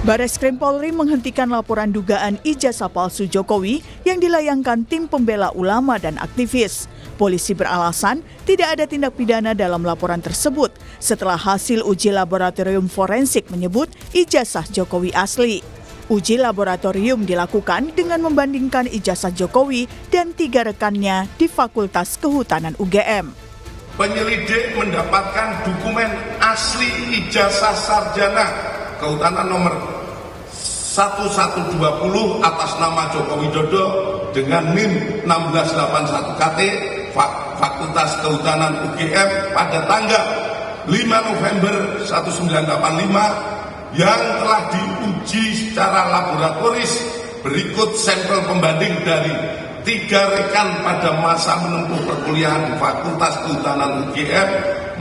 Bareskrim Polri menghentikan laporan dugaan ijazah palsu Jokowi yang dilayangkan tim pembela ulama dan aktivis. Polisi beralasan tidak ada tindak pidana dalam laporan tersebut setelah hasil uji laboratorium forensik menyebut ijazah Jokowi asli. Uji laboratorium dilakukan dengan membandingkan ijazah Jokowi dan 3 rekannya di Fakultas Kehutanan UGM. Penyelidik mendapatkan dokumen asli ijazah sarjana Kehutanan nomor 1120 atas nama Joko Widodo dengan NIM 1681 KT Fakultas Kehutanan UGM pada tanggal 5 November 1985 yang telah diuji secara laboratoris. Berikut sampel pembanding dari 3 rekan pada masa menempuh perkuliahan di Fakultas Kehutanan UGM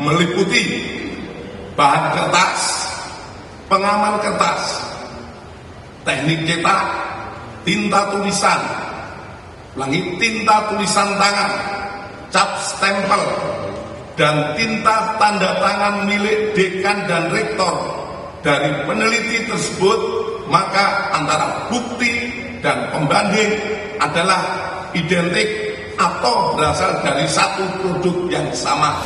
meliputi bahan kertas, pengaman kertas, teknik cetak, tinta tulisan, tinta tulisan tangan, cap stempel, dan tinta tanda tangan milik dekan dan rektor. Dari peneliti tersebut, maka antara bukti dan pembanding adalah identik atau berasal dari satu produk yang sama.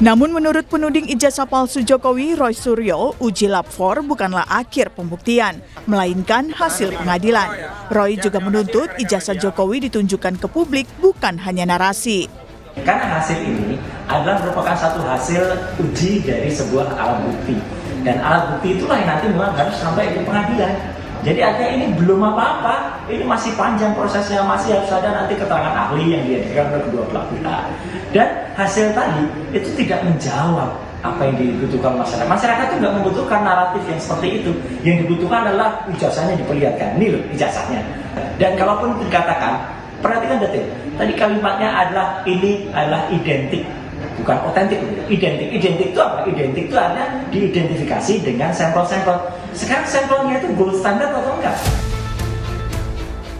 Namun menurut penuding ijazah palsu Jokowi, Roy Suryo, uji lab 4 bukanlah akhir pembuktian, melainkan hasil pengadilan. Roy juga menuntut ijazah Jokowi ditunjukkan ke publik, bukan hanya narasi. Karena hasil ini adalah merupakan satu hasil uji dari sebuah alat bukti. Dan alat bukti itulah yang nanti memang harus sampai ke pengadilan. Jadi artinya ini belum apa-apa, ini masih panjang prosesnya, masih harus ada nanti keterangan ahli yang dihadirkan oleh kedua belah pihak. Dan hasil tadi itu tidak menjawab apa yang dibutuhkan masyarakat. Masyarakat itu nggak membutuhkan naratif yang seperti itu. Yang dibutuhkan adalah ijazahnya diperlihatkan, ini loh ijazahnya. Dan kalaupun dikatakan, perhatikan detil, tadi kalimatnya adalah ini adalah identik, bukan otentik. Identik itu apa? Identik itu artinya diidentifikasi dengan sampel-sampel. Sekarang sampelnya itu gold standard atau enggak?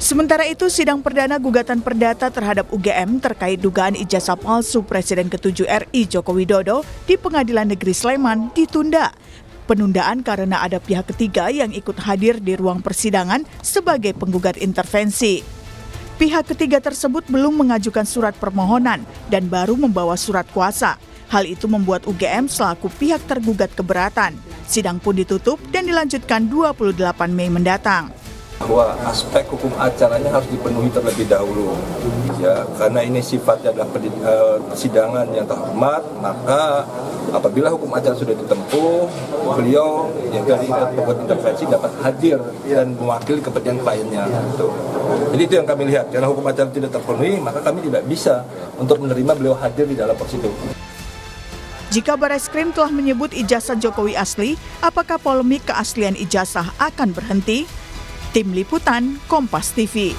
Sementara itu, sidang perdana gugatan perdata terhadap UGM terkait dugaan ijazah palsu Presiden ke-7 RI Joko Widodo di Pengadilan Negeri Sleman ditunda. Penundaan karena ada pihak ketiga yang ikut hadir di ruang persidangan sebagai penggugat intervensi. Pihak ketiga tersebut belum mengajukan surat permohonan dan baru membawa surat kuasa. Hal itu membuat UGM selaku pihak tergugat keberatan. Sidang pun ditutup dan dilanjutkan 28 Mei mendatang. Bahwa aspek hukum acaranya harus dipenuhi terlebih dahulu, ya, karena ini sifatnya adalah persidangan yang terhormat. Maka apabila hukum acara sudah ditempuh, beliau yang dari penggugat intervensi dapat hadir dan mewakili kepentingan kliennya. Gitu. Jadi itu yang kami lihat, karena hukum acara tidak terpenuhi, maka kami tidak bisa untuk menerima beliau hadir di dalam persidangan. Jika Bareskrim telah menyebut ijazah Jokowi asli, apakah polemik keaslian ijazah akan berhenti? Tim Liputan, Kompas TV.